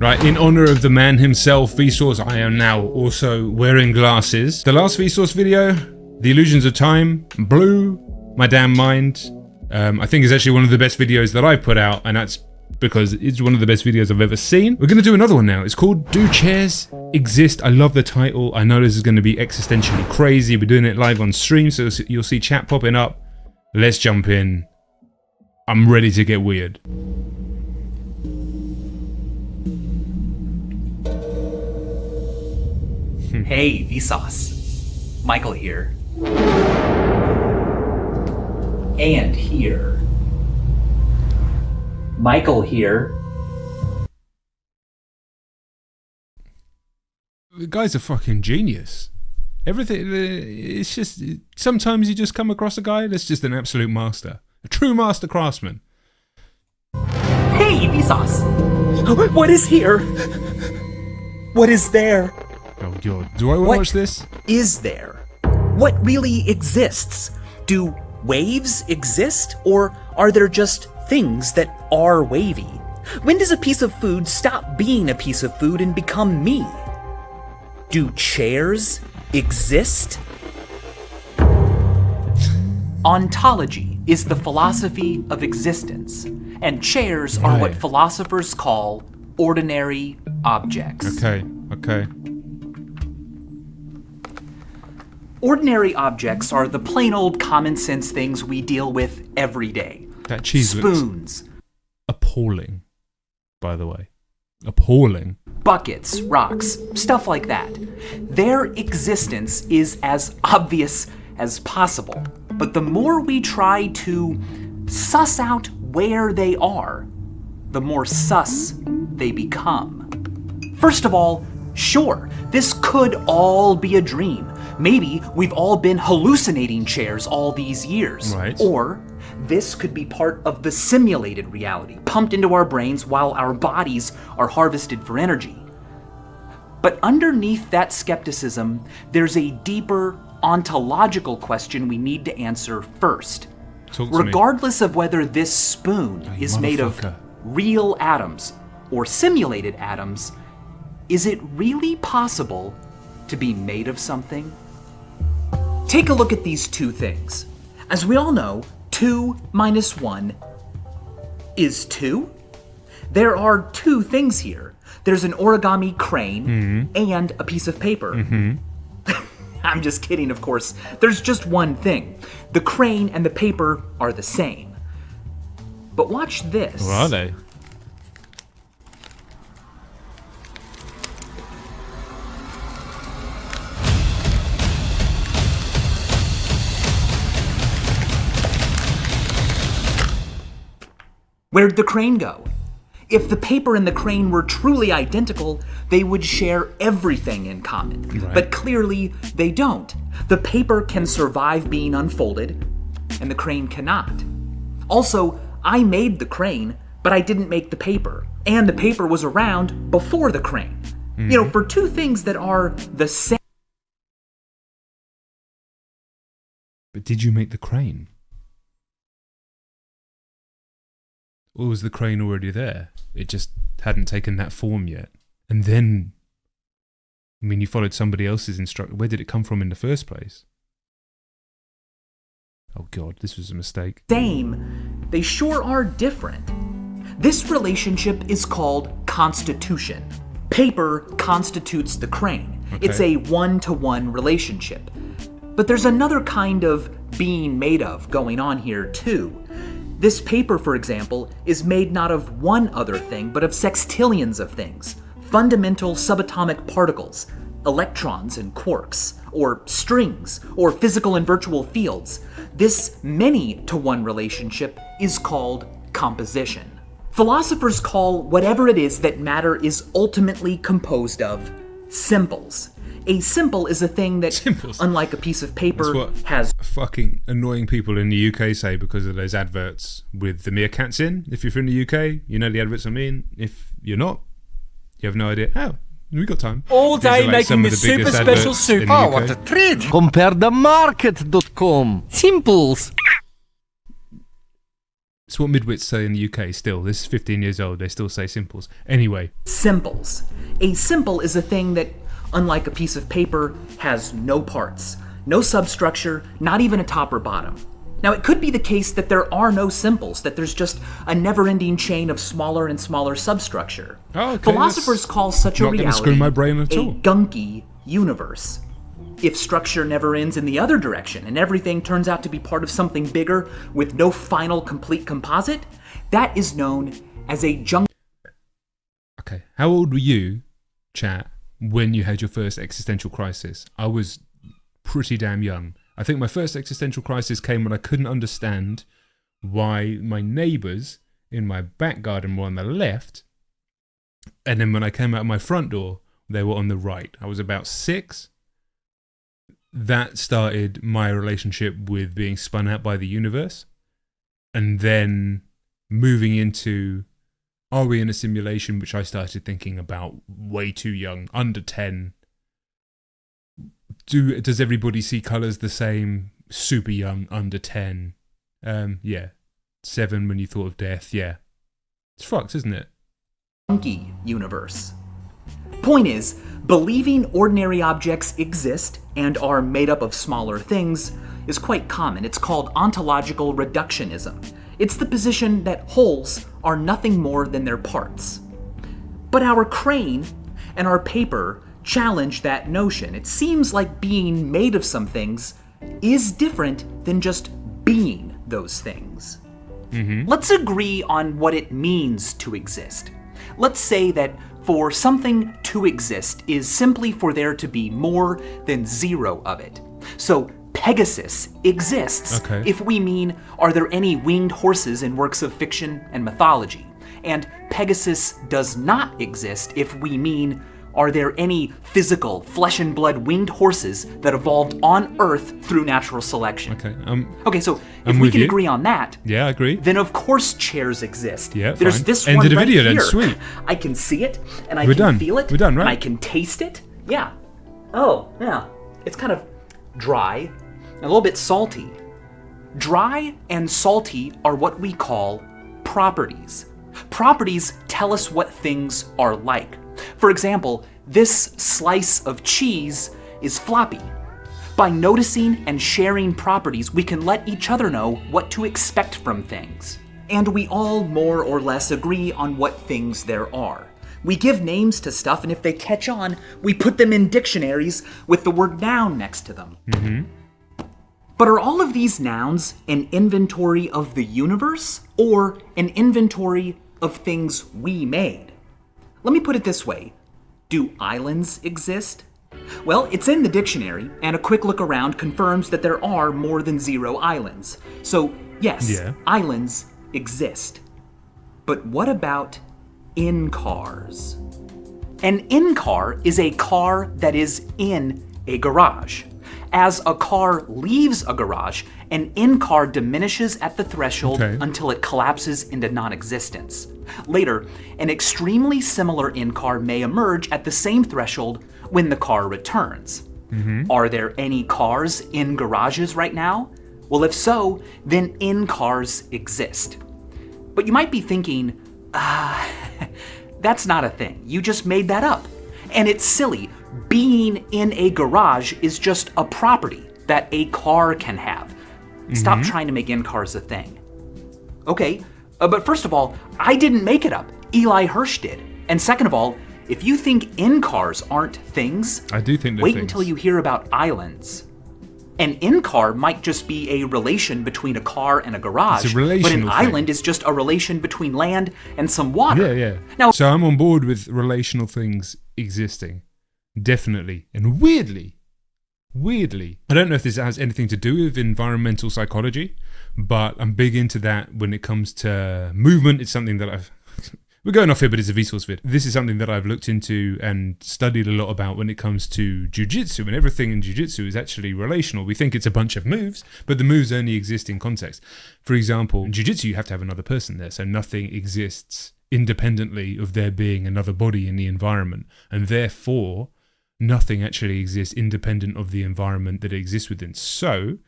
Right, in honor of the man himself, Vsauce, I am now also wearing glasses. The last Vsauce video, The Illusions of Time, blew my damn mind. I think it's actually one of the best videos that I've put out, and that's because it's one of the best videos I've ever seen. We're gonna do another one now. It's called Do Chairs Exist? I love the title. I know this is gonna be existentially crazy. We're doing it live on stream, so you'll see chat popping up. Let's jump in. I'm ready to get weird. Hey, Vsauce. Michael here. And here. Michael here. The guy's a fucking genius. Everything, it's just, sometimes you just come across a guy that's just an absolute master. A true master craftsman. Hey, Vsauce. What is here? What is there? Oh god, do I want to watch this? Is there? What really exists? Do waves exist, or are there just things that are wavy? When does a piece of food stop being a piece of food and become me? Do chairs exist? Ontology is the philosophy of existence, and chairs are what philosophers call ordinary objects. Okay. Ordinary objects are the plain old common sense things we deal with every day. That cheese Spoons. Looks appalling, by the way. Appalling. Buckets, rocks, stuff like that. Their existence is as obvious as possible. But the more we try to suss out where they are, the more sus they become. First of all, sure, this could all be a dream. Maybe we've all been hallucinating chairs all these years. Right. Or this could be part of the simulated reality, pumped into our brains while our bodies are harvested for energy. But underneath that skepticism, there's a deeper ontological question we need to answer first. Regardless of whether this spoon is made of real atoms or simulated atoms, is it really possible to be made of something? Take a look at these two things. As we all know, 2 minus 1 is 2. There are two things here. There's an origami crane and a piece of paper. I'm just kidding, of course. There's just one thing. The crane and the paper are the same. But watch this. What are they? Where'd the crane go? If the paper and the crane were truly identical, they would share everything in common. Right. But clearly, they don't. The paper can survive being unfolded, and the crane cannot. Also, I made the crane, but I didn't make the paper. And the paper was around before the crane. You know, for two things that are the same. But did you make the crane? Or was the crane already there? It just hadn't taken that form yet. And then, I mean, you followed somebody else's instruction. Where did it come from in the first place? Oh god, this was a mistake. Same. They sure are different. This relationship is called constitution. Paper constitutes the crane. Okay. It's a one-to-one relationship. But there's another kind of being made of going on here too. This paper, for example, is made not of one other thing, but of sextillions of things. Fundamental subatomic particles, electrons and quarks, or strings, or physical and virtual fields. This many-to-one relationship is called composition. Philosophers call whatever it is that matter is ultimately composed of symbols. A symbol is a thing that, unlike a piece of paper, has... fucking annoying people in the UK say because of those adverts with the meerkats in. If you're from the UK, you know the adverts I mean. If you're not, you have no idea. Oh, we got time. All day making the super special soup. Oh, what a treat! Compare the market.com. Simples. It's what midwits say in the UK still. This is 15 years old. They still say simples. Anyway. Simples. A simple is a thing that, unlike a piece of paper, has no parts, no substructure, not even a top or bottom. Now, it could be the case that there are no simples, that there's just a never-ending chain of smaller and smaller substructure. Oh, okay, Philosophers call such a not gonna reality screw my brain at all. a gunky universe. If structure never ends in the other direction and everything turns out to be part of something bigger with no final complete composite, that is known as a junk. Okay, how old were you, chat, when you had your first existential crisis? I was pretty damn young. I think my first existential crisis came when I couldn't understand why my neighbours in my back garden were on the left, and then when I came out of my front door, they were on the right. I was about 6. That started my relationship with being spun out by the universe, and then moving into, are we in a simulation, which I started thinking about way too young, under 10. Does everybody see colours the same? Super young, under 10. Yeah. 7 when you thought of death, yeah. It's fucked, isn't it? Junky universe. Point is, believing ordinary objects exist and are made up of smaller things is quite common. It's called ontological reductionism. It's the position that wholes are nothing more than their parts. But our crane and our paper challenge that notion. It seems like being made of some things is different than just being those things. Let's agree on what it means to exist. Let's say that for something to exist is simply for there to be more than zero of it. So Pegasus exists if we mean, are there any winged horses in works of fiction and mythology? And Pegasus does not exist if we mean, are there any physical, flesh and blood winged horses that evolved on Earth through natural selection? Okay, so if we can agree on that, yeah, I agree. Then of course chairs exist. Yeah, there's fine. this End one of the right video here. then, sweet. I can see it, and I We're can done. feel it. We're done, right? And I can taste it. Yeah. Oh, yeah. It's kind of dry, and a little bit salty. Dry and salty are what we call properties. Properties tell us what things are like. For example, this slice of cheese is floppy. By noticing and sharing properties, we can let each other know what to expect from things. And we all more or less agree on what things there are. We give names to stuff, and if they catch on, we put them in dictionaries with the word noun next to them. But are all of these nouns an inventory of the universe, or an inventory of things we made? Let me put it this way. Do islands exist? Well, it's in the dictionary, and a quick look around confirms that there are more than 0 islands. So, yes, islands exist. But what about in-cars? An in-car is a car that is in a garage. As a car leaves a garage, an in-car diminishes at the threshold until it collapses into non-existence. Later, an extremely similar in-car may emerge at the same threshold when the car returns. Are there any cars in garages right now? Well, if so, then in-cars exist. But you might be thinking, that's not a thing. You just made that up. And it's silly. Being in a garage is just a property that a car can have. Stop trying to make in-cars a thing. Okay, but first of all, I didn't make it up. Eli Hirsch did. And second of all, if you think in-cars aren't things, I do think they're wait things. until you hear about islands. An in-car might just be a relation between a car and a garage, It's a but an relational island thing. is just a relation between land and some water. Yeah. Now, So I'm on board with relational things existing. Definitely. And weirdly, I don't know if this has anything to do with environmental psychology, but I'm big into that when it comes to movement. It's something that we're going off here, but it's a Vsauce vid. This is something that I've looked into and studied a lot about when it comes to jiu-jitsu, and everything in jiu-jitsu is actually relational. We think it's a bunch of moves, but the moves only exist in context. For example, in jiu-jitsu, you have to have another person there, so nothing exists independently of there being another body in the environment, and therefore nothing actually exists independent of the environment that it exists within. So,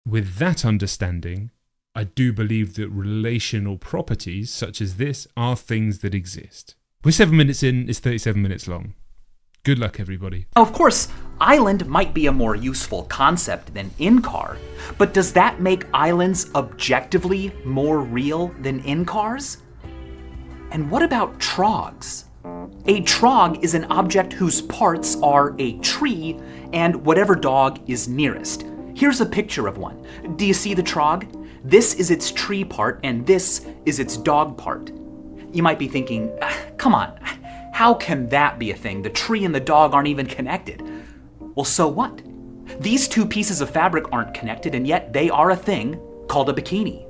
with that understanding, I do believe that relational properties such as this are things that exist. We're 7 minutes in, it's 37 minutes long. Good luck, everybody. Now, of course, island might be a more useful concept than in-car, but does that make islands objectively more real than in-cars? And what about trogs? A trog is an object whose parts are a tree and whatever dog is nearest. Here's a picture of one. Do you see the trog? This is its tree part and this is its dog part. You might be thinking, come on, how can that be a thing? The tree and the dog aren't even connected. Well, so what? These two pieces of fabric aren't connected, and yet they are a thing called a bikini.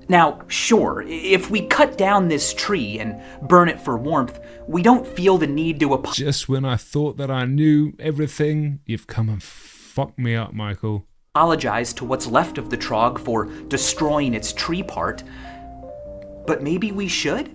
Now, sure, if we cut down this tree and burn it for warmth, we don't feel the need to Just when I thought that I knew everything, you've come and fucked me up, Michael. Apologize to what's left of the trog for destroying its tree part. But maybe we should?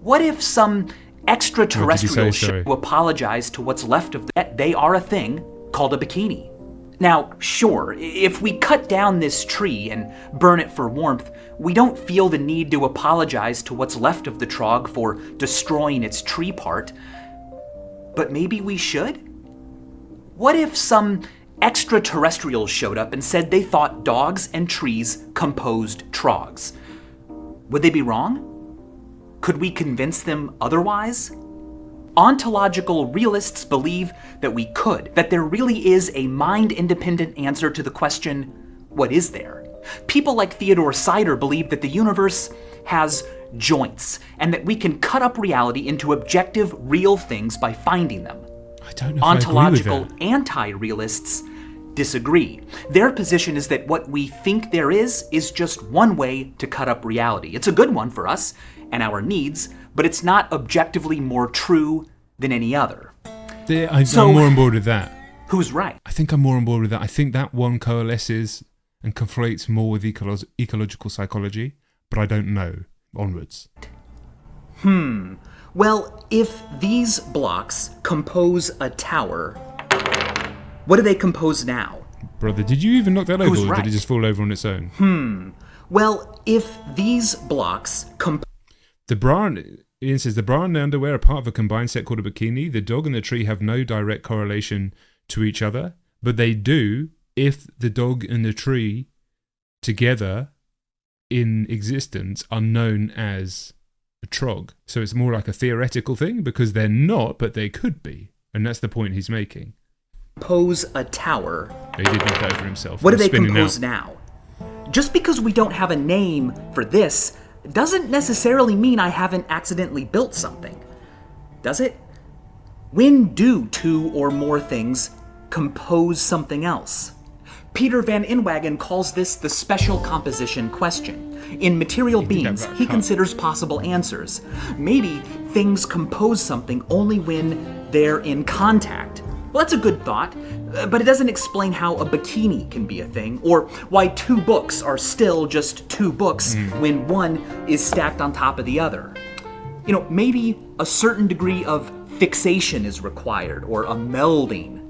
What if some extraterrestrial should apologize to what's left of they are a thing called a bikini? Now, sure, if we cut down this tree and burn it for warmth, we don't feel the need to apologize to what's left of the trog for destroying its tree part. But maybe we should? What if some extraterrestrials showed up and said they thought dogs and trees composed trogs? Would they be wrong? Could we convince them otherwise? Ontological realists believe that we could, that there really is a mind-independent answer to the question, what is there? People like Theodore Sider believe that the universe has joints, and that we can cut up reality into objective, real things by finding them. I don't know if Ontological I agree with that. anti-realists disagree. Their position is that what we think there is just one way to cut up reality. It's a good one for us and our needs, but it's not objectively more true than any other. I'm more on board with that. Who's right? I think I'm more on board with that. I think that one coalesces and conflates more with ecological psychology, but I don't know. Onwards. Well, if these blocks compose a tower, what do they compose now? Brother, did you even knock that over, Who's or right? did it just fall over on its own? Well, if these blocks Ian says, the bra and the underwear are part of a combined set called a bikini. The dog and the tree have no direct correlation to each other, but they do if the dog and the tree together in existence are known as a trog. So it's more like a theoretical thing because they're not, but they could be. And that's the point he's making. compose a tower, He did knock that over himself. what do they Spinning compose out. now? Just because we don't have a name for this doesn't necessarily mean I haven't accidentally built something, does it? When do two or more things compose something else? Peter Van Inwagen calls this the special composition question. In Material Beings, he considers possible answers. Maybe things compose something only when they're in contact. Well, that's a good thought, but it doesn't explain how a bikini can be a thing, or why two books are still just two books when one is stacked on top of the other. You know, maybe a certain degree of fixation is required, or a melding.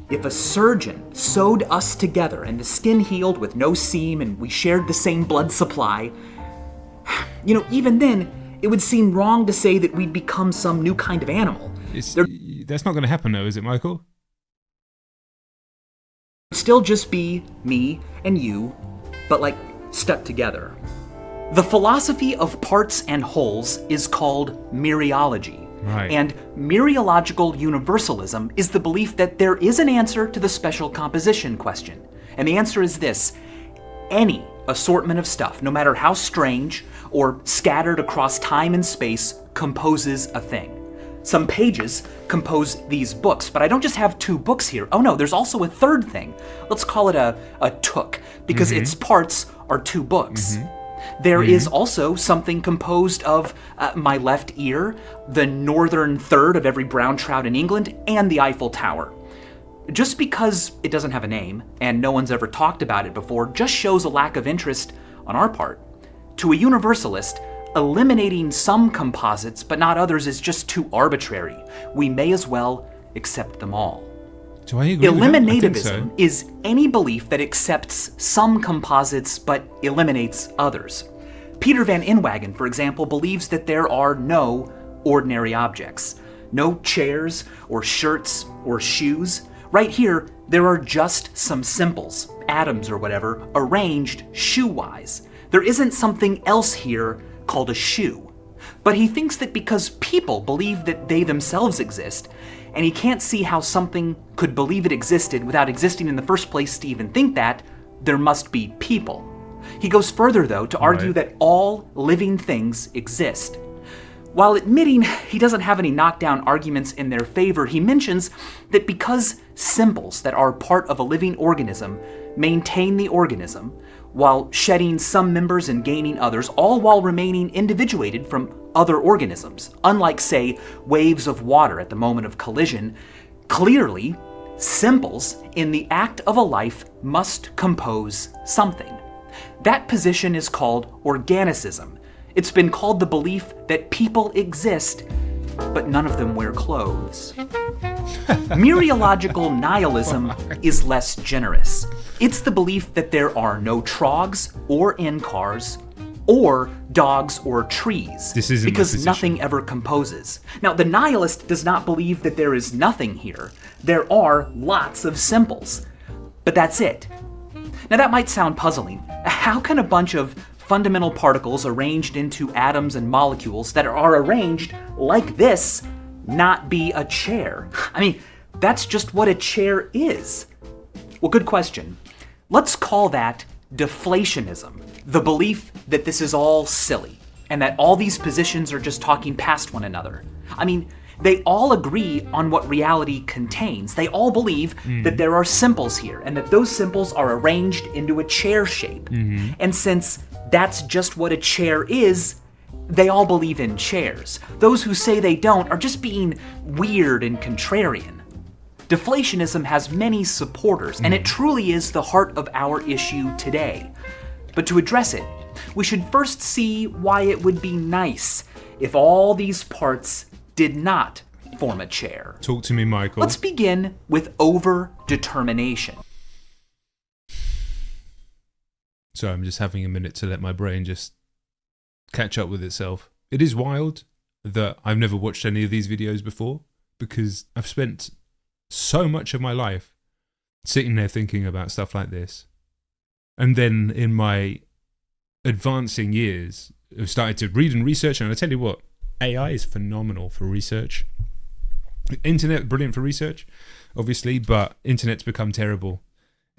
If a surgeon sewed us together and the skin healed with no seam and we shared the same blood supply, you know, even then, it would seem wrong to say that we'd become some new kind of animal. That's not going to happen though, is it, Michael? It'd still just be me and you, but like stuck together. The philosophy of parts and wholes is called Mereology. Right. And Mereological universalism is the belief that there is an answer to the special composition question. And the answer is this: any assortment of stuff, no matter how strange or scattered across time and space, composes a thing. Some pages compose these books, but I don't just have two books here. Oh no, there's also a third thing. Let's call it a took, because its parts are two books. There is also something composed of my left ear, the northern third of every brown trout in England, and the Eiffel Tower. Just because it doesn't have a name, and no one's ever talked about it before, just shows a lack of interest on our part. To a universalist, eliminating some composites but not others is just too arbitrary. We may as well accept them all. Do I agree with that? I think Eliminativism so. is any belief that accepts some composites but eliminates others. Peter van Inwagen, for example, believes that there are no ordinary objects. No chairs or shirts or shoes. Right here, there are just some simples, atoms or whatever, arranged shoe-wise. There isn't something else here called a shoe. But he thinks that because people believe that they themselves exist, and he can't see how something could believe it existed without existing in the first place to even think that, there must be people. He goes further, though, to argue that all living things exist. While admitting he doesn't have any knockdown arguments in their favor, he mentions that because symbols that are part of a living organism maintain the organism, while shedding some members and gaining others, all while remaining individuated from other organisms, unlike, say, waves of water at the moment of collision, clearly, symbols in the act of a life must compose something. That position is called organicism. It's been called the belief that people exist, but none of them wear clothes. Mereological nihilism is less generous. It's the belief that there are no trogs or in-cars or dogs or trees, because nothing ever composes. Now, the nihilist does not believe that there is nothing here. There are lots of symbols, but that's it. Now, that might sound puzzling. How can a bunch of fundamental particles arranged into atoms and molecules that are arranged like this not be a chair? I mean, that's just what a chair is. Well, good question. Let's call that deflationism, the belief that this is all silly and that all these positions are just talking past one another. I mean, they all agree on what reality contains. They all believe that there are symbols here and that those symbols are arranged into a chair shape. And since that's just what a chair is, they all believe in chairs. Those who say they don't are just being weird and contrarian. Deflationism has many supporters, and it truly is the heart of our issue today. But to address it, we should first see why it would be nice if all these parts did not form a chair. Talk to me, Michael. Let's begin with over-determination. So I'm just having a minute to let my brain just catch up with itself. It is wild that I've never watched any of these videos before because I've spent so much of my life sitting there thinking about stuff like this. And then in my advancing years, I've started to read and research, and I tell you what, AI is phenomenal for research. Internet, brilliant for research, obviously, but internet's become terrible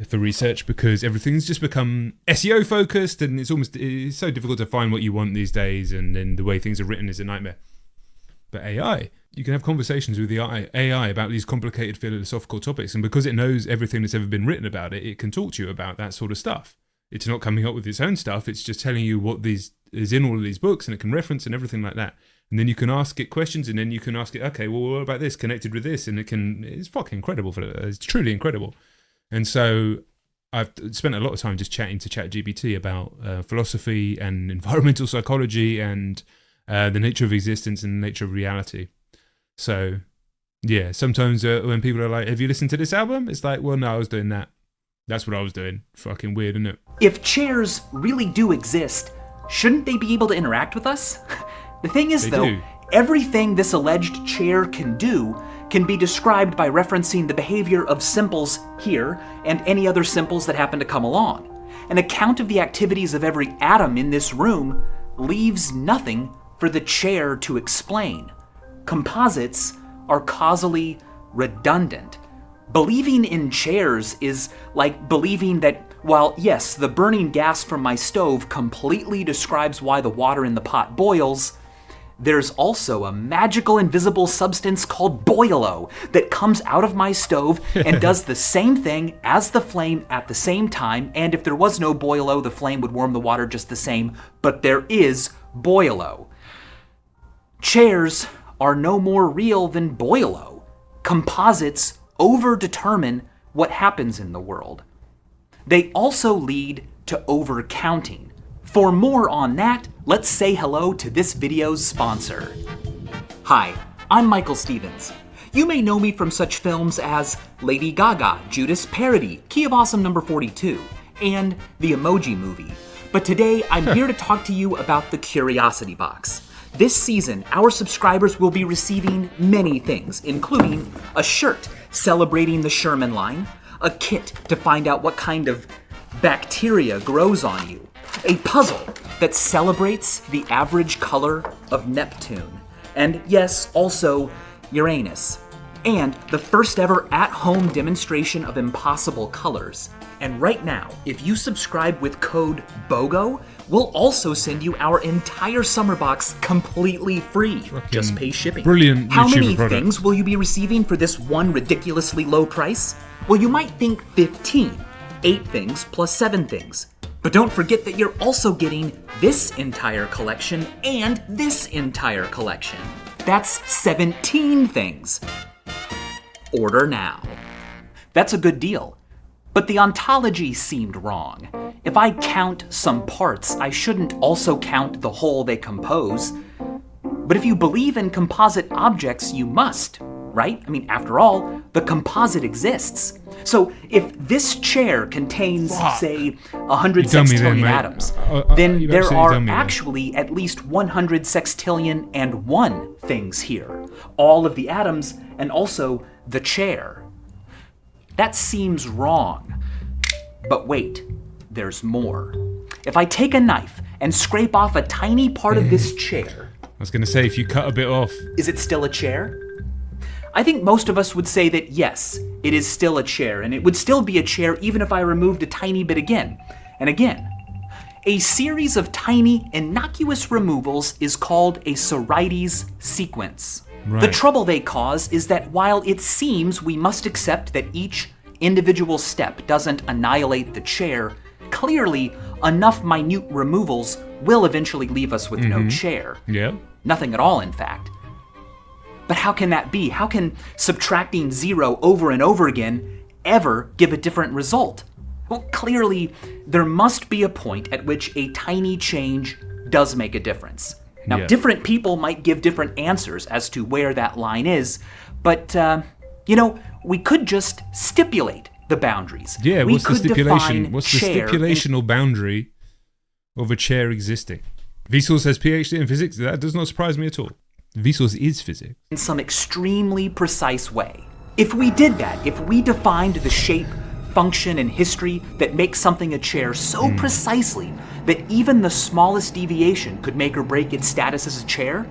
for research because everything's just become SEO focused, and it's so difficult to find what you want these days, and then the way things are written is a nightmare. But AI, you can have conversations with the AI about these complicated philosophical topics, and because it knows everything that's ever been written about it, it can talk to you about that sort of stuff. It's not coming up with its own stuff, it's just telling you what is in all of these books, and it can reference and everything like that. And then you can ask it questions, and then you can ask it, okay, well, what about this connected with this? And it's fucking incredible. It's truly incredible. And so I've spent a lot of time just chatting to ChatGPT about philosophy and environmental psychology and the nature of existence and the nature of reality. So, yeah, sometimes when people are like, have you listened to this album? It's like, well, no, I was doing that. That's what I was doing. Fucking weird, isn't it? If chairs really do exist, shouldn't they be able to interact with us? The thing is, though, everything this alleged chair can do can be described by referencing the behavior of symbols here and any other symbols that happen to come along. An account of the activities of every atom in this room leaves nothing for the chair to explain. Composites are causally redundant. Believing in chairs is like believing that, while yes, the burning gas from my stove completely describes why the water in the pot boils, there's also a magical invisible substance called boilo that comes out of my stove and does the same thing as the flame at the same time, and if there was no boilo, the flame would warm the water just the same, but there is boilo. Chairs are no more real than boilo. Composites overdetermine what happens in the world. They also lead to overcounting. For more on that, let's say hello to this video's sponsor. Hi, I'm Michael Stevens. You may know me from such films as Lady Gaga, Judas Parody, Key of Awesome number 42, and The Emoji Movie. But today, I'm here to talk to you about the Curiosity Box. This season, our subscribers will be receiving many things, including a shirt celebrating the Sherman line, a kit to find out what kind of bacteria grows on you, a puzzle that celebrates the average color of Neptune, and yes, also Uranus, and the first ever at-home demonstration of impossible colors. And right now, if you subscribe with code BOGO, we'll also send you our entire summer box completely free. Just pay shipping. Brilliant. How YouTuber many product. things will you be receiving for this one ridiculously low price? Well, you might think 15. 8 things plus 7 things. But don't forget that you're also getting this entire collection and this entire collection. That's 17 things. Order now. That's a good deal. But the ontology seemed wrong. If I count some parts, I shouldn't also count the whole they compose. But if you believe in composite objects, you must, right? I mean, after all, the composite exists. So if this chair contains, say, 100 sextillion atoms, then there are actually at least 100 sextillion and 1 things here. All of the atoms and also the chair. That seems wrong. But wait, there's more. If I take a knife and scrape off a tiny part of this chair... I was going to say, if you cut a bit off... Is it still a chair? I think most of us would say that yes, it is still a chair, and it would still be a chair even if I removed a tiny bit again and again. A series of tiny, innocuous removals is called a Soreites sequence. Right. The trouble they cause is that while it seems we must accept that each individual step doesn't annihilate the chair, clearly enough minute removals will eventually leave us with no chair. Yeah. Nothing at all, in fact. But how can that be? How can subtracting 0 over and over again ever give a different result? Well, clearly, there must be a point at which a tiny change does make a difference. Now, different people might give different answers as to where that line is, but, we could just stipulate the boundaries. Yeah, we what's the could stipulation? define What's the chair stipulational boundary of a chair existing? Vsauce has PhD in physics. That does not surprise me at all. Vsauce is physics. in some extremely precise way. If we did that, if we defined the shape, function, and history that makes something a chair so precisely that even the smallest deviation could make or break its status as a chair...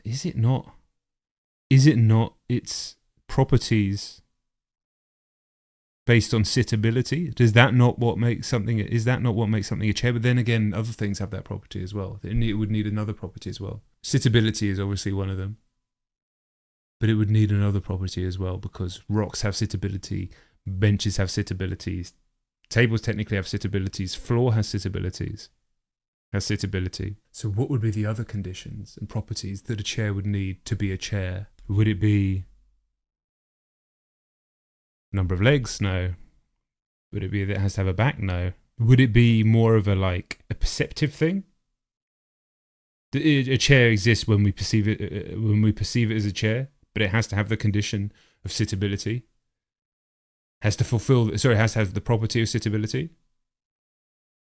Is it not? Is it not its properties based on sittability? Is that not what makes something a chair? But then again, other things have that property as well. It would need another property as well. Sittability is obviously one of them. But it would need another property as well, because rocks have sittability, benches have sittabilities, tables technically have sittabilities, floor has sittabilities. So what would be the other conditions and properties that a chair would need to be a chair? Would it be number of legs? No. Would it be that it has to have a back? No. Would it be more of a perceptive thing? A chair exists when we perceive it as a chair, but it has to have the condition of sittability. Has to have the property of sittability.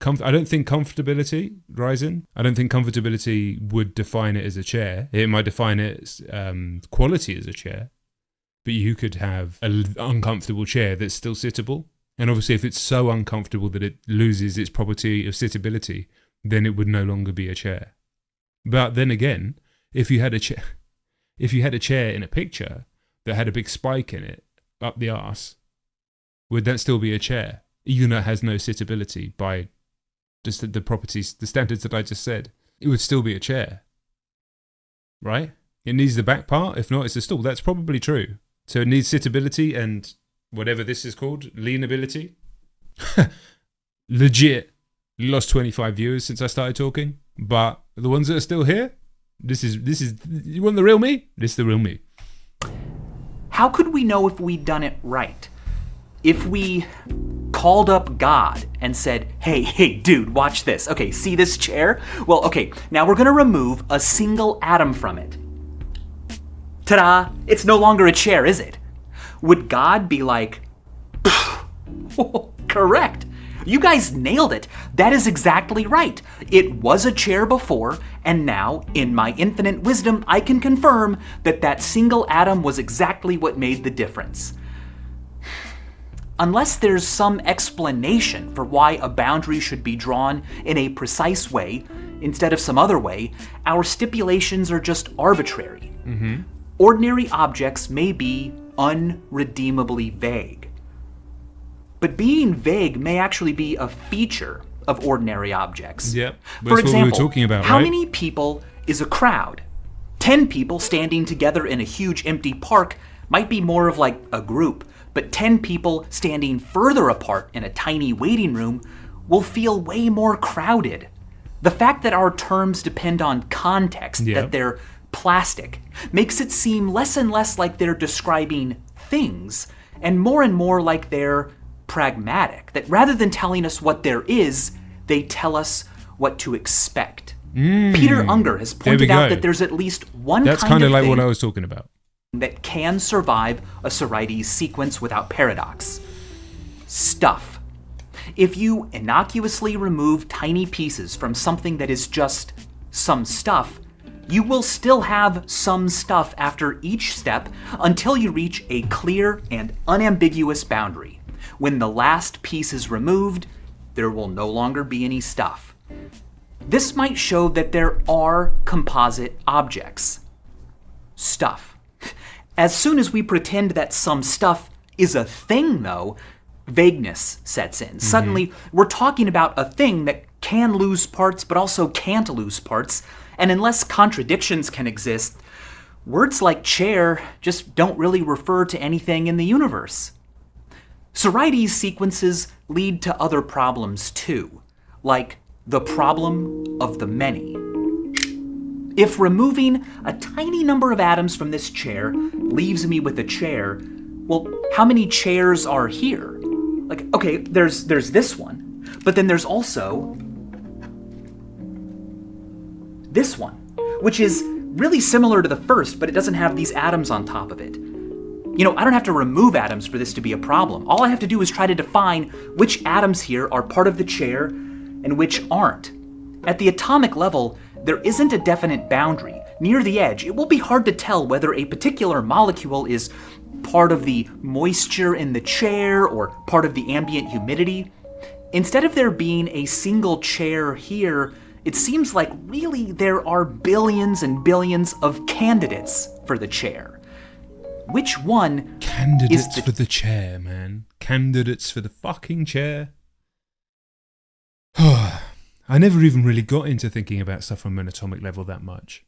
I don't think comfortability, Ryzen, I don't think comfortability would define it as a chair. It might define its quality as a chair, but you could have an uncomfortable chair that's still sittable. And obviously if it's so uncomfortable that it loses its property of sittability, then it would no longer be a chair. But then again, if you had a chair in a picture that had a big spike in it up the arse, would that still be a chair? Even though it has no sittability by just the properties, the standards that I just said, it would still be a chair, right? It needs the back part. If not, it's a stool. That's probably true. So it needs sittability and whatever this is called, leanability. Legit, lost 25 viewers since I started talking, but the ones that are still here, this is you want the real me? This is the real me. How could we know if we'd done it right? If we called up God and said, hey, dude, watch this. Okay, see this chair? Well, okay, now we're gonna remove a single atom from it. Ta-da! It's no longer a chair, is it? Would God be like, correct. You guys nailed it. That is exactly right. It was a chair before, and now, in my infinite wisdom, I can confirm that that single atom was exactly what made the difference. Unless there's some explanation for why a boundary should be drawn in a precise way instead of some other way, our stipulations are just arbitrary. Ordinary objects may be unredeemably vague. But being vague may actually be a feature of ordinary objects. Yep. For example, what we were talking about, how right? many people is a crowd? 10 people standing together in a huge empty park might be more of like a group, but 10 people standing further apart in a tiny waiting room will feel way more crowded. The fact that our terms depend on context, that they're plastic, makes it seem less and less like they're describing things and more like they're pragmatic, that rather than telling us what there is, they tell us what to expect. Peter Unger has pointed out that there's at least one That's kind of like thing what I was talking about. that can survive a Soreites sequence without paradox. Stuff. If you innocuously remove tiny pieces from something that is just some stuff, you will still have some stuff after each step until you reach a clear and unambiguous boundary. When the last piece is removed, there will no longer be any stuff. This might show that there are composite objects. Stuff. As soon as we pretend that some stuff is a thing, though, vagueness sets in. Suddenly, we're talking about a thing that can lose parts but also can't lose parts, and unless contradictions can exist, words like chair just don't really refer to anything in the universe. Soreites sequences lead to other problems too, like the problem of the many. If removing a tiny number of atoms from this chair leaves me with a chair, well, how many chairs are here? Like, okay, there's this one, but then there's also this one, which is really similar to the first, but it doesn't have these atoms on top of it. You know, I don't have to remove atoms for this to be a problem. All I have to do is try to define which atoms here are part of the chair and which aren't. At the atomic level, there isn't a definite boundary. Near the edge, it will be hard to tell whether a particular molecule is part of the moisture in the chair or part of the ambient humidity. Instead of there being a single chair here, it seems like really there are billions and billions of candidates for the chair. Which one Candidates for the chair, man. Candidates for the fucking chair. I never even really got into thinking about stuff from an atomic level that much.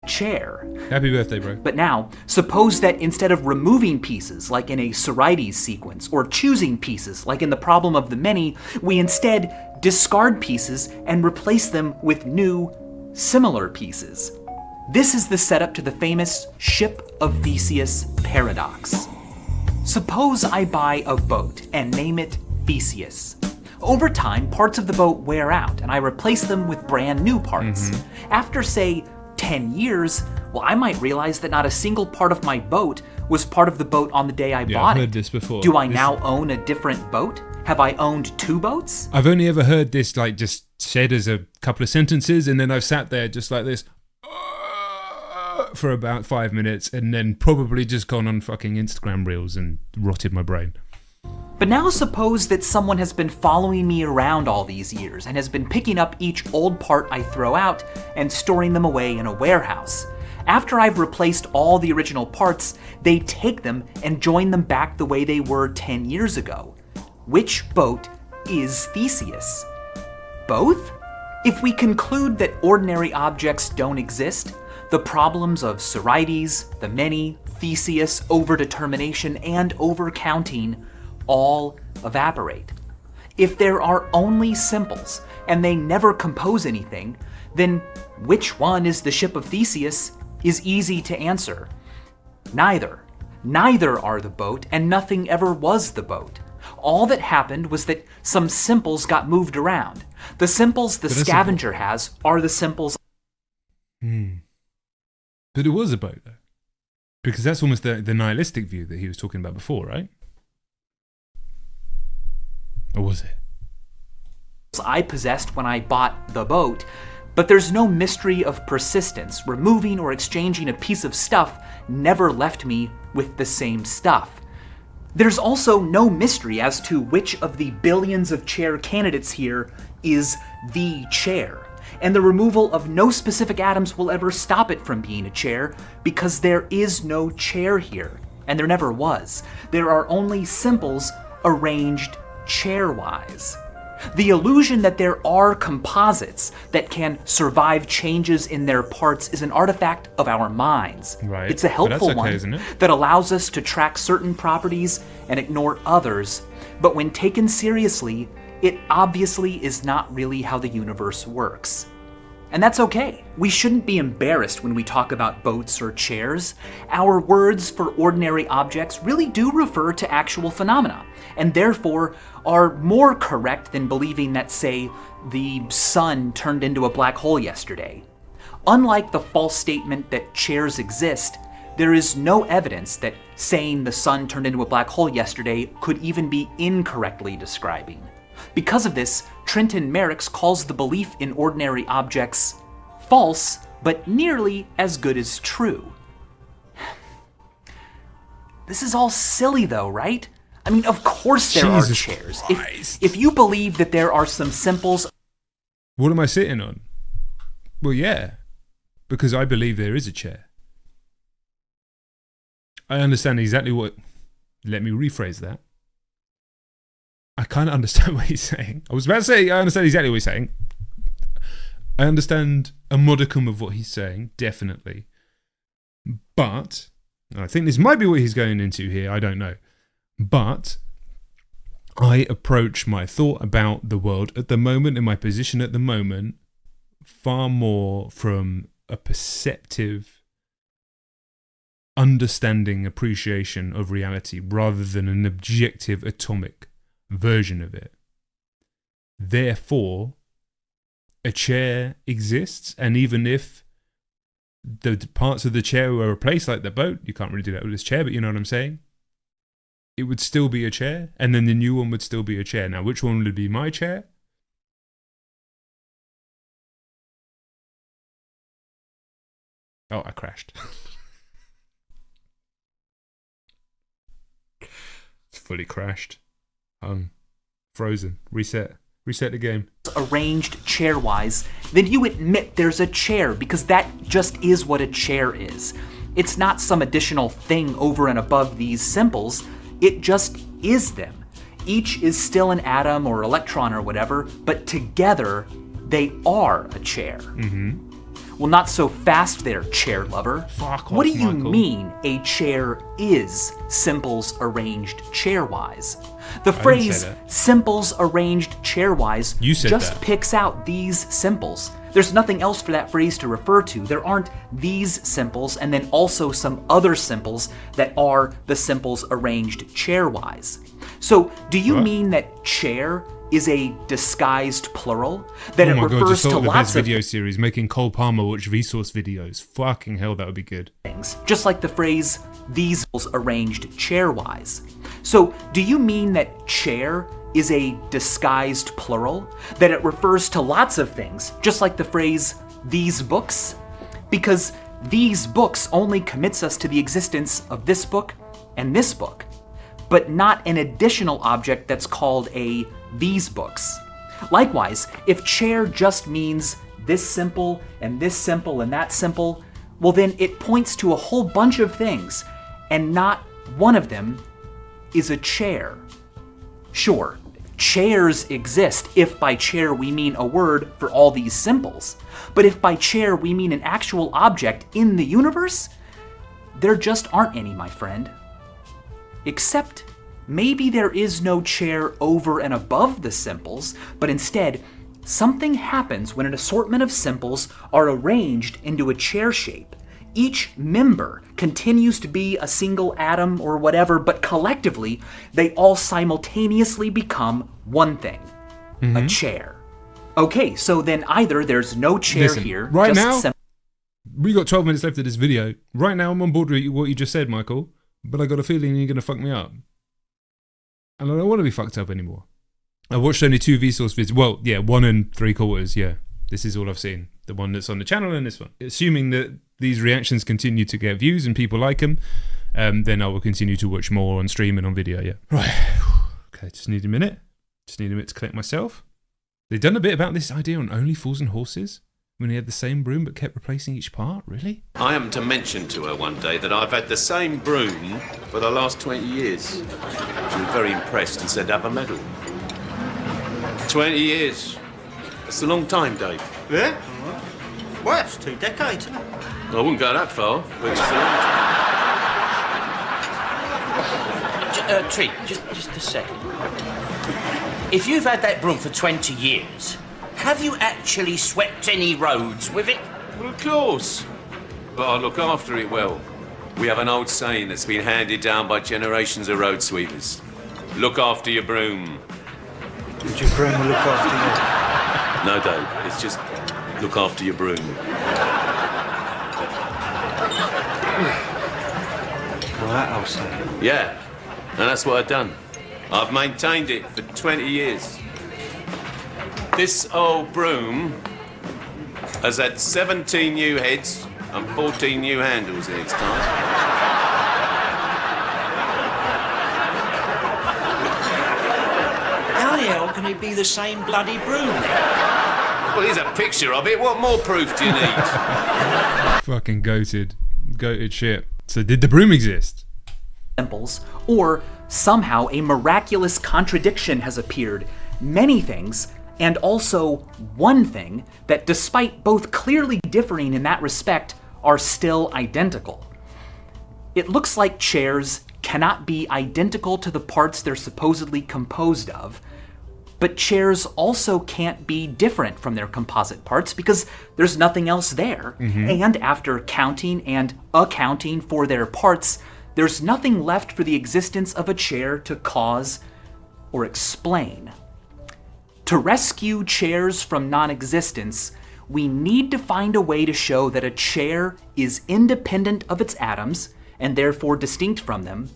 chair? Happy birthday, bro. But now, suppose that instead of removing pieces, like in a Soreites sequence, or choosing pieces, like in the problem of the many, we instead discard pieces and replace them with new, similar pieces. This is the setup to the famous Ship of Theseus paradox. Suppose I buy a boat and name it Theseus. Over time, parts of the boat wear out, and I replace them with brand new parts. After, say, 10 years, well, I might realize that not a single part of my boat was part of the boat on the day I bought I've it. heard this before. Do I now own a different boat? Have I owned two boats? I've only ever heard this like just said as a couple of sentences, and then I've sat there just like this for about 5 minutes, and then probably just gone on fucking Instagram reels and rotted my brain. But now suppose that someone has been following me around all these years and has been picking up each old part I throw out and storing them away in a warehouse. After I've replaced all the original parts, they take them and join them back the way they were 10 years ago. Which boat is Theseus? Both? If we conclude that ordinary objects don't exist, the problems of Soreites, the many, Theseus, overdetermination, and overcounting all evaporate. If there are only simples and they never compose anything, then which one is the ship of Theseus is easy to answer. Neither. Neither are the boat, and nothing ever was the boat. All that happened was that some simples got moved around. The simples the scavenger has are the simples But it was a boat, though. Because that's almost the nihilistic view that he was talking about before, right? Or was it? I possessed when I bought the boat, but there's no mystery of persistence. Removing or exchanging a piece of stuff never left me with the same stuff. There's also no mystery as to which of the billions of chair candidates here is the chair. And the removal of no specific atoms will ever stop it from being a chair, because there is no chair here, and there never was. There are only simples arranged chairwise. The illusion that there are composites that can survive changes in their parts is an artifact of our minds. Right. It's a helpful okay, one isn't it? that allows us to track certain properties and ignore others, but when taken seriously, it obviously is not really how the universe works. And that's okay. We shouldn't be embarrassed when we talk about boats or chairs. Our words for ordinary objects really do refer to actual phenomena, and therefore are more correct than believing that, say, the sun turned into a black hole yesterday. Unlike the false statement that chairs exist, there is no evidence that saying the sun turned into a black hole yesterday could even be incorrectly describing. Because of this, Trenton Merrickx calls the belief in ordinary objects false, but nearly as good as true. This is all silly though, right? I mean, of course there are chairs. If you believe that there are some simples... What am I sitting on? Well, yeah, because I believe there is a chair. I understand exactly what... Let me rephrase that. I kind of understand what he's saying. I was about to say I understand exactly what he's saying. I understand a modicum of what he's saying, definitely. But, and I think this might be what he's going into here, I don't know. But I approach my thought about the world at the moment, in my position at the moment, far more from a perceptive understanding, appreciation of reality, rather than an objective atomic version of it. Therefore, a chair exists, and even if the parts of the chair were replaced, like the boat, you can't really do that with this chair, but you know what I'm saying? It would still be a chair, and then the new one would still be a chair. Now, which one would be my chair? Oh, I crashed. It's fully crashed. Frozen. Reset the game. Arranged chairwise, then you admit there's a chair, because that just is what a chair is. It's not some additional thing over and above these simples. It just is them. Each is still an atom or electron or whatever, but together they are a chair. Mm-hmm. Well, not so fast there, chair lover. Fuck what off, do you Michael. mean a chair is simples arranged chairwise? The phrase simples arranged chairwise just picks out these simples. There's nothing else for that phrase to refer to. There aren't these simples and then also some other simples that are the simples arranged chairwise. So do you mean that chair is a disguised plural? That it refers to lots of video series, making Cole Palmer watch Vsauce videos. Fucking hell, that would be good. Things, just like the phrase these arranged chairwise. So do you mean that chair is a disguised plural? That it refers to lots of things, just like the phrase these books? Because these books only commits us to the existence of this book and this book, but not an additional object that's called a these books. Likewise, if chair just means this simple and that simple, well then it points to a whole bunch of things, and not one of them is a chair. Sure, chairs exist if by chair we mean a word for all these simples, but if by chair we mean an actual object in the universe, there just aren't any, my friend. Except maybe there is no chair over and above the simples, but instead, something happens when an assortment of simples are arranged into a chair shape. Each member continues to be a single atom or whatever, but collectively, they all simultaneously become one thing, a chair. Okay, so then either there's no chair here, right just now, we got 12 minutes left of this video. Right now, I'm on board with what you just said, Michael, but I got a feeling you're going to fuck me up. And I don't want to be fucked up anymore. I watched only 2 Vsauce vids. Well, yeah, 1 3/4, yeah. This is all I've seen. The one that's on the channel and this one. Assuming that these reactions continue to get views and people like them, then I will continue to watch more on stream and on video, yeah. Right. Okay, just need a minute. Just need a minute to collect myself. They've done a bit about this idea on Only Fools and Horses, when he had the same broom but kept replacing each part, really? I am to mention to her one day that I've had the same broom for the last 20 years. She was very impressed and said, have a medal. 20 years. That's a long time, Dave. Yeah? Well, it's 2 decades, isn't it? I wouldn't go that far, but it's a long time. Treat, just a second. If you've had that broom for 20 years, have you actually swept any roads with it? Well, of course. But I look after it well. We have an old saying that's been handed down by generations of road sweepers. Look after your broom. Did your broom will look after No, Dave, it's just look after your broom. you? Right, I'll say. Yeah, and that's what I've done. I've maintained it for 20 years. This old broom has had 17 new heads and 14 new handles in its time. How the hell can it be the same bloody broom? Well, here's a picture of it. What more proof do you need? Fucking goated. Goated shit. So did the broom exist? Examples, or somehow a miraculous contradiction has appeared. Many things, and also one thing, that despite both clearly differing in that respect, are still identical. It looks like chairs cannot be identical to the parts they're supposedly composed of, but chairs also can't be different from their composite parts because there's nothing else there. And after counting and accounting for their parts, there's nothing left for the existence of a chair to cause or explain. To rescue chairs from non-existence, we need to find a way to show that a chair is independent of its atoms and therefore distinct from them,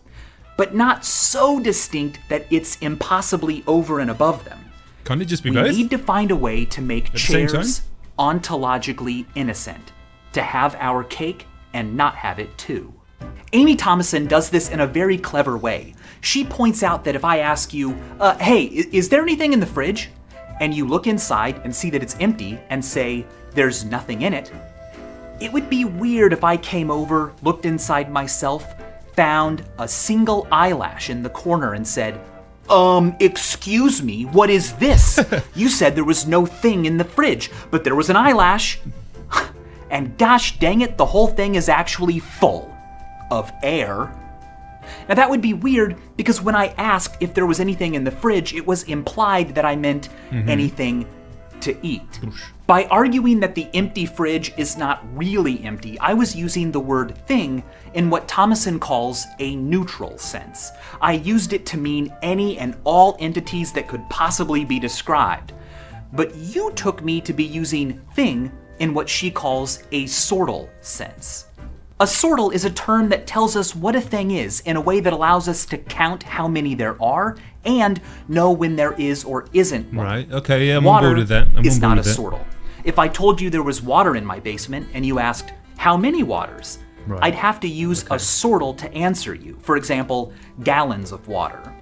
but not so distinct that it's impossibly over and above them. Can't it just be We both? need to find a way to make the same chairs ontologically innocent, to have our cake and not have it too. Amy Thomason does this in a very clever way. She points out that if I ask you, hey, is there anything in the fridge? And you look inside and see that it's empty and say, there's nothing in it, it would be weird if I came over, looked inside myself, found a single eyelash in the corner and said, excuse me, what is this? You said there was no thing in the fridge, but there was an eyelash. And gosh dang it, the whole thing is actually full of air. Now that would be weird because when I asked if there was anything in the fridge, it was implied that I meant anything to eat. By arguing that the empty fridge is not really empty, I was using the word thing in what Thomason calls a neutral sense. I used it to mean any and all entities that could possibly be described. But you took me to be using thing in what she calls a sortal sense. A sortal is a term that tells us what a thing is in a way that allows us to count how many there are and know when there is or isn't one. Right, okay, yeah, I'm Water on board with that. is not a sortal. If I told you there was water in my basement and you asked, how many waters? Right. I'd have to use a sortal to answer you. For example, gallons of water.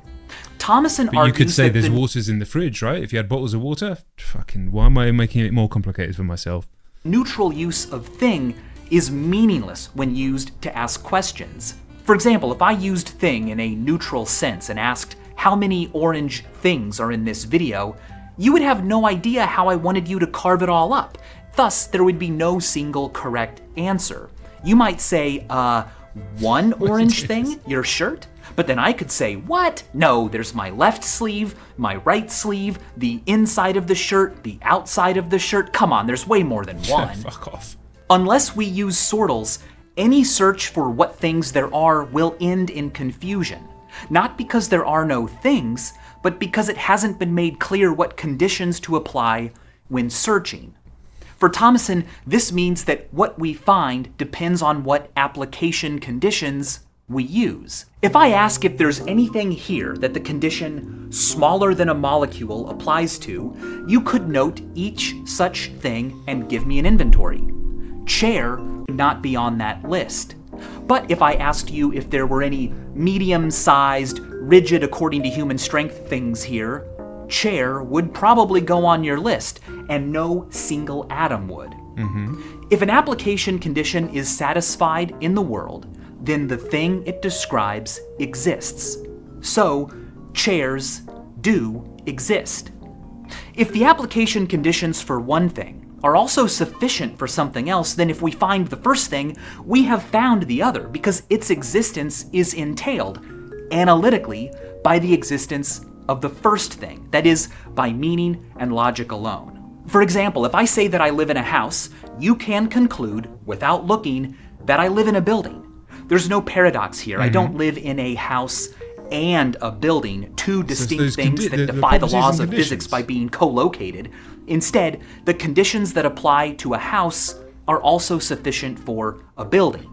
Thomason But argues you could say that there's the waters in the fridge, right? If you had bottles of water, fucking, why am I making it more complicated for myself? neutral use of thing is meaningless when used to ask questions. For example, if I used thing in a neutral sense and asked how many orange things are in this video, you would have no idea how I wanted you to carve it all up. Thus, there would be no single correct answer. You might say, one orange thing, your shirt? But then I could say, what? No, there's my left sleeve, my right sleeve, the inside of the shirt, the outside of the shirt. Come on, there's way more than one. Fuck off. Unless we use sortals, any search for what things there are will end in confusion. Not because there are no things, but because it hasn't been made clear what conditions to apply when searching. For Thomason, this means that what we find depends on what application conditions we use. If I ask if there's anything here that the condition smaller than a molecule applies to, you could note each such thing and give me an inventory. Chair would not be on that list. But if I asked you if there were any medium-sized, rigid according to human strength things here, chair would probably go on your list, and no single atom would. If an application condition is satisfied in the world, then the thing it describes exists. So, chairs do exist. If the application conditions for one thing are also sufficient for something else, then if we find the first thing, we have found the other, because its existence is entailed, analytically, by the existence of the first thing, that is, by meaning and logic alone. For example, if I say that I live in a house, you can conclude, without looking, that I live in a building. There's no paradox here. I don't live in a house and a building, two distinct things that defy the laws of physics by being co-located. Instead, the conditions that apply to a house are also sufficient for a building.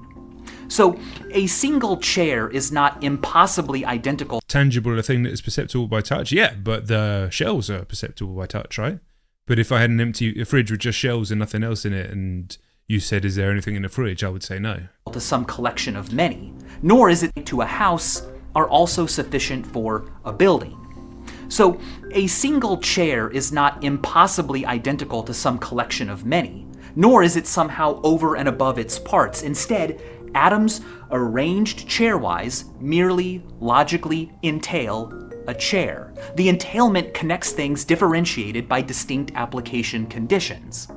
So, a single chair is not impossibly identical. Tangible, a thing that is perceptible by touch? Yeah, but the shelves are perceptible by touch, right? But if I had a fridge with just shelves and nothing else in it, and you said, is there anything in the fridge? I would say no. To some collection of many, nor is it to a house are also sufficient for a building. So, a single chair is not impossibly identical to some collection of many, nor is it somehow over and above its parts. Instead, atoms arranged chairwise merely logically entail a chair. The entailment connects things differentiated by distinct application conditions.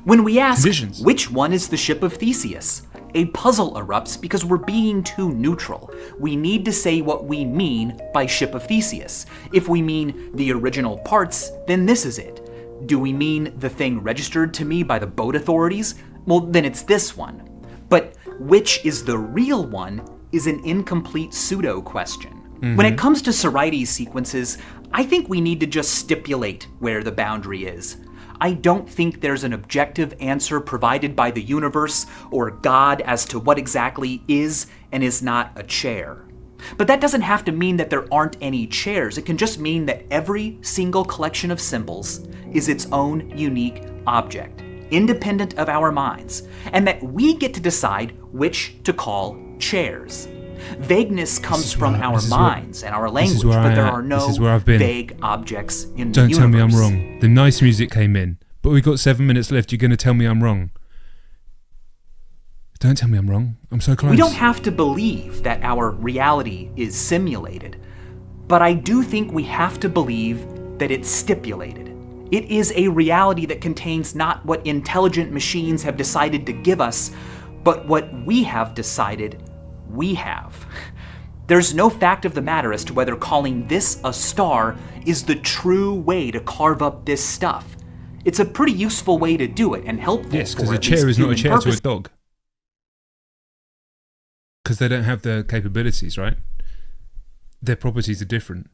When we ask, which one is the ship of Theseus? A puzzle erupts because we're being too neutral. We need to say what we mean by ship of Theseus. If we mean the original parts, then this is it. Do we mean the thing registered to me by the boat authorities? Well, then it's this one. But which is the real one is an incomplete pseudo question. When it comes to Soreites sequences, I think we need to just stipulate where the boundary is. I don't think there's an objective answer provided by the universe or God as to what exactly is and is not a chair. But that doesn't have to mean that there aren't any chairs. It can just mean that every single collection of symbols is its own unique object, independent of our minds, and that we get to decide which to call chairs. Vagueness comes from our minds and our language, but there are no vague objects in the universe. Don't tell me I'm wrong. The nice music came in, but we got 7 minutes left. You're going to tell me I'm wrong. Don't tell me I'm wrong. I'm so close. We don't have to believe that our reality is simulated, but I do think we have to believe that it's stipulated. It is a reality that contains not what intelligent machines have decided to give us, but what we have decided we have. There's no fact of the matter as to whether calling this a star is the true way to carve up this stuff. It's a pretty useful way to do it and helpful. Yes, because a chair is not a chair to a dog. Because they don't have the capabilities, right? Their properties are different.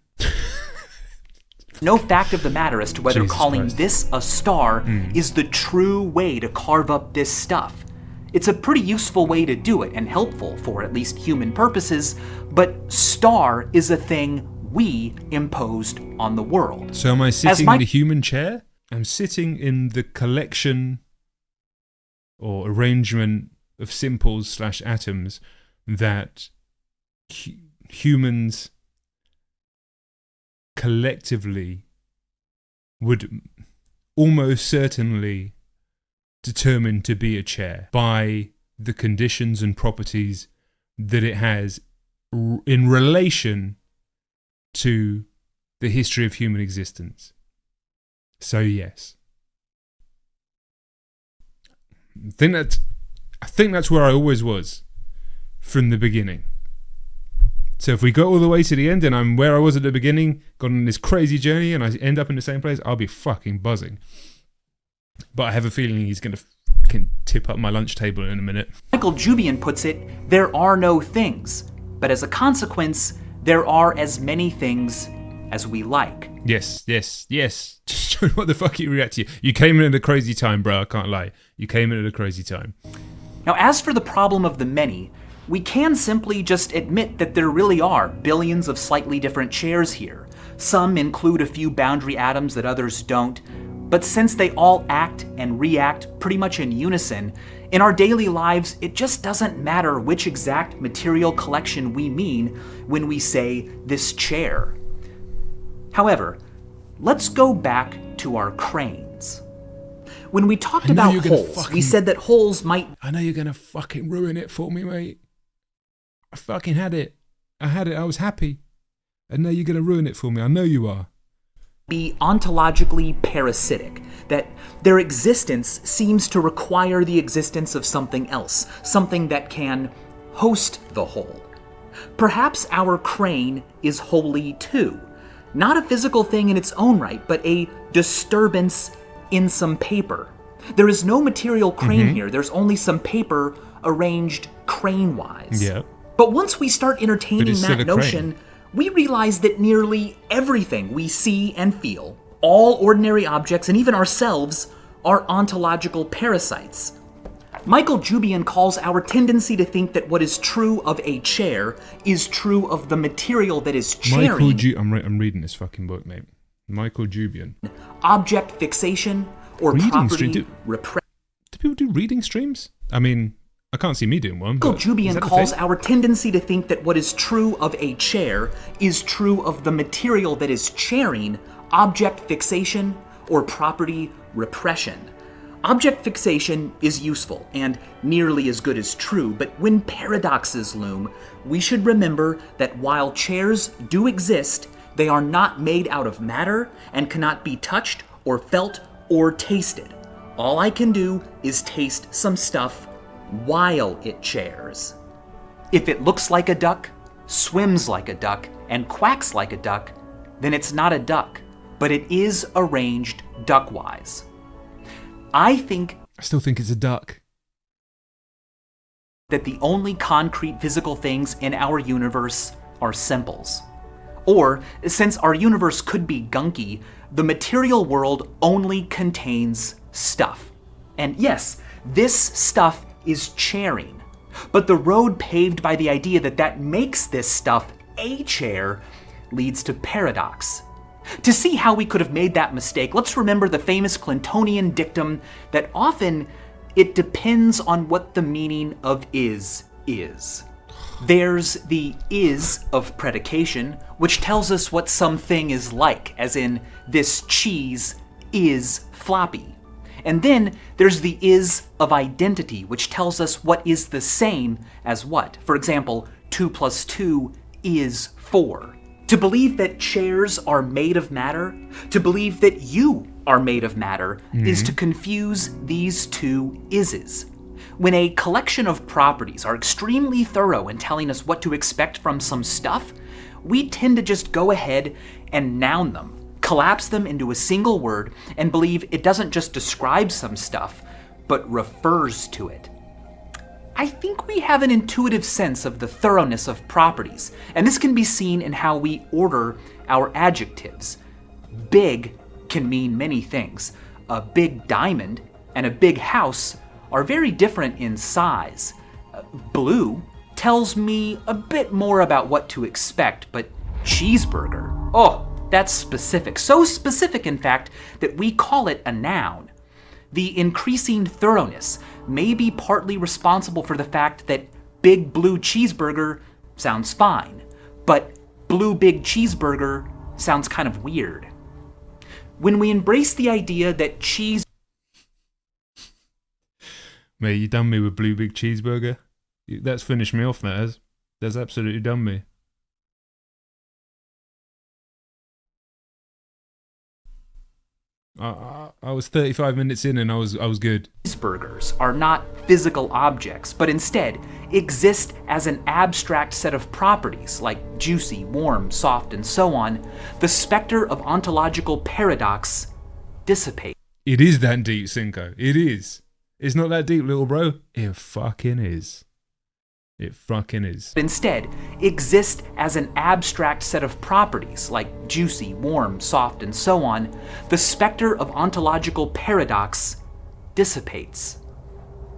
No fact of the matter as to whether calling this a star is the true way to carve up this stuff. It's a pretty useful way to do it and helpful for at least human purposes, but star is a thing we imposed on the world. So am I sitting in the human chair? I'm sitting in the collection or arrangement of simples / atoms that humans collectively would almost certainly determined to be a chair by the conditions and properties that it has in relation to the history of human existence. So yes. I think that's where I always was from the beginning. So if we go all the way to the end and I'm where I was at the beginning, gone on this crazy journey and I end up in the same place, I'll be fucking buzzing. But I have a feeling he's going to fucking tip up my lunch table in a minute. Michael Jubian puts it, there are no things, but as a consequence, there are as many things as we like. Yes. Just What the fuck are you reacting to? You came in at a crazy time, bro. I can't lie. You came in at a crazy time. Now, as for the problem of the many, we can simply just admit that there really are billions of slightly different chairs here. Some include a few boundary atoms that others don't, but since they all act and react pretty much in unison, in our daily lives, it just doesn't matter which exact material collection we mean when we say this chair. However, let's go back to our cranes. When we talked about holes, we said that holes might... I know you're gonna fucking ruin it for me, mate. I fucking had it. I was happy. And now you're gonna ruin it for me. I know you are. Be ontologically parasitic, that their existence seems to require the existence of something else, something that can host the whole. Perhaps our crane is wholly too. Not a physical thing in its own right, but a disturbance in some paper. There is no material crane here, there's only some paper arranged crane-wise. Yeah. But once we start entertaining that notion, we realize that nearly everything we see and feel, all ordinary objects and even ourselves, are ontological parasites. Michael Jubian calls our tendency to think that what is true of a chair is true of the material that is chairing. I'm reading this fucking book, mate. Michael Jubian. Object fixation or property repression. Do people do reading streams? I mean, I can't see me doing one. Michael Jubian calls our tendency to think that what is true of a chair is true of the material that is chairing object fixation or property repression. Object fixation is useful and nearly as good as true, but when paradoxes loom, we should remember that while chairs do exist, they are not made out of matter and cannot be touched or felt or tasted. All I can do is taste some stuff while it chairs. If it looks like a duck, swims like a duck, and quacks like a duck, then it's not a duck, but it is arranged duckwise. I still think it's a duck. That the only concrete physical things in our universe are simples. Or, since our universe could be gunky, the material world only contains stuff. And yes, this stuff is chairing. But the road paved by the idea that that makes this stuff a chair leads to paradox. To see how we could have made that mistake, let's remember the famous Clintonian dictum that often it depends on what the meaning of is. There's the is of predication, which tells us what something is like, as in, this cheese is floppy. And then there's the is of identity, which tells us what is the same as what. For example, 2 + 2 is 4. To believe that chairs are made of matter, to believe that you are made of matter, is to confuse these two ises. When a collection of properties are extremely thorough in telling us what to expect from some stuff, we tend to just go ahead and noun them, collapse them into a single word, and believe it doesn't just describe some stuff, but refers to it. I think we have an intuitive sense of the thoroughness of properties, and this can be seen in how we order our adjectives. Big can mean many things. A big diamond and a big house are very different in size. Blue tells me a bit more about what to expect, but cheeseburger, oh, that's specific. So specific, in fact, that we call it a noun. The increasing thoroughness may be partly responsible for the fact that big blue cheeseburger sounds fine, but blue big cheeseburger sounds kind of weird. When we embrace the idea that cheese... Mate, you done me with blue big cheeseburger. That's finished me off, that has. That's absolutely done me. I was 35 minutes in and I was good. Cheeseburgers are not physical objects, but instead exist as an abstract set of properties like juicy, warm, soft, and so on. The specter of ontological paradox dissipates. It is that deep, Cinco. It is. It's not that deep, little bro. It fucking is. It fucking is. Instead, exist as an abstract set of properties like juicy, warm, soft, and so on, the specter of ontological paradox dissipates.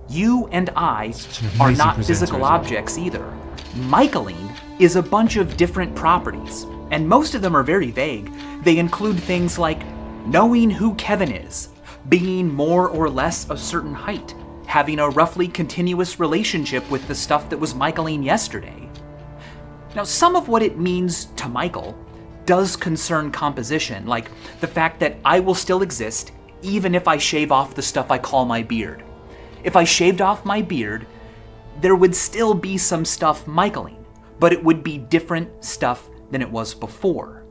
You and I are not physical objects either. Michaeline is a bunch of different properties, and most of them are very vague. They include things like knowing who Kevin is, being more or less a certain height, having a roughly continuous relationship with the stuff that was Michaeline yesterday. Now, some of what it means to Michael does concern composition, like the fact that I will still exist even if I shave off the stuff I call my beard. If I shaved off my beard, there would still be some stuff Michaeline, but it would be different stuff than it was before.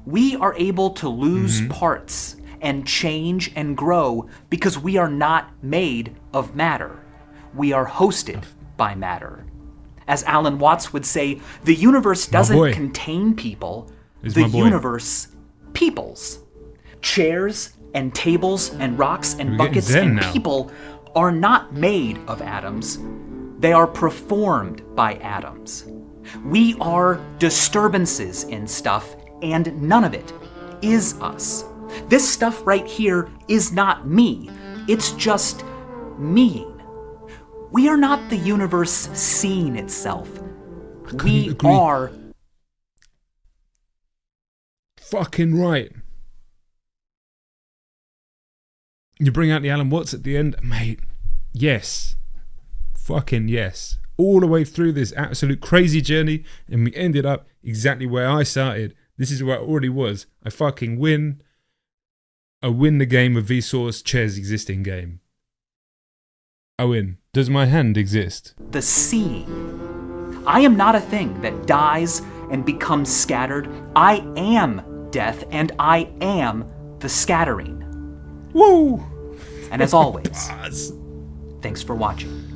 We are able to lose parts and change and grow because we are not made of matter. We are hosted by matter. As Alan Watts would say, the universe doesn't contain people, the universe peoples. Chairs and tables and rocks and buckets and people are not made of atoms. They are performed by atoms. We are disturbances in stuff, and none of it is us. This stuff right here is not me. It's just meing. We are not the universe seeing itself. We are... Fucking right. You bring out the Alan Watts at the end, mate. Yes. Fucking yes. All the way through this absolute crazy journey, and we ended up exactly where I started. This is where I already was. I fucking win. I win the game of Vsauce chairs existing game. I win. Does my hand exist? The seeing. I am not a thing that dies and becomes scattered. I am death, and I am the scattering. Woo! And as always, thanks for watching.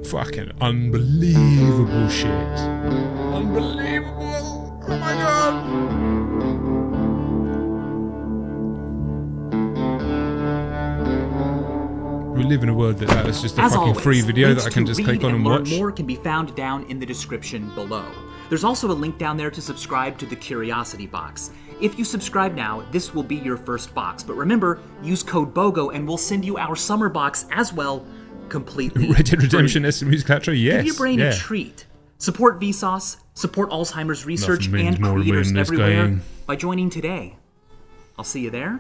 Fucking unbelievable shit. Unbelievable! Oh my god! We live in a world that is just a As fucking always, free video links that I can to just read click on and learn watch. More can be found down in the description below. There's also a link down there to subscribe to the Curiosity box. If you subscribe now, this will be your first box. But remember, use code BOGO and we'll send you our summer box as well, completely Red Dead free. Redemption S Music Outro, yes. Give your brain a treat. Support Vsauce, support Alzheimer's research and creators everywhere by joining today. I'll see you there.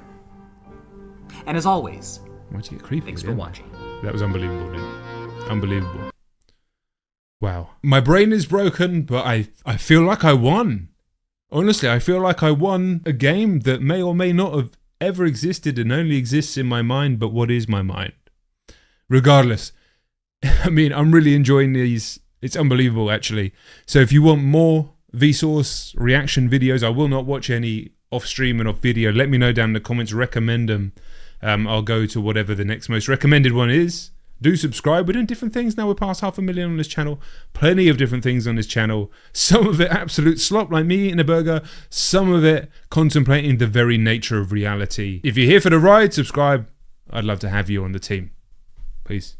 And as always, why'd you get creepy? Thanks for watching. That was unbelievable, dude. Unbelievable. Wow. My brain is broken, but I feel like I won. Honestly, I feel like I won a game that may or may not have ever existed and only exists in my mind, but what is my mind? Regardless, I mean, I'm really enjoying these. It's unbelievable, actually. So if you want more Vsauce reaction videos, I will not watch any off stream and off video. Let me know down in the comments. Recommend them. I'll go to whatever the next most recommended one is. Do subscribe. We're doing different things now. We're past 500,000 on this channel. Plenty of different things on this channel. Some of it absolute slop like me eating a burger. Some of it contemplating the very nature of reality. If you're here for the ride, subscribe. I'd love to have you on the team. Peace.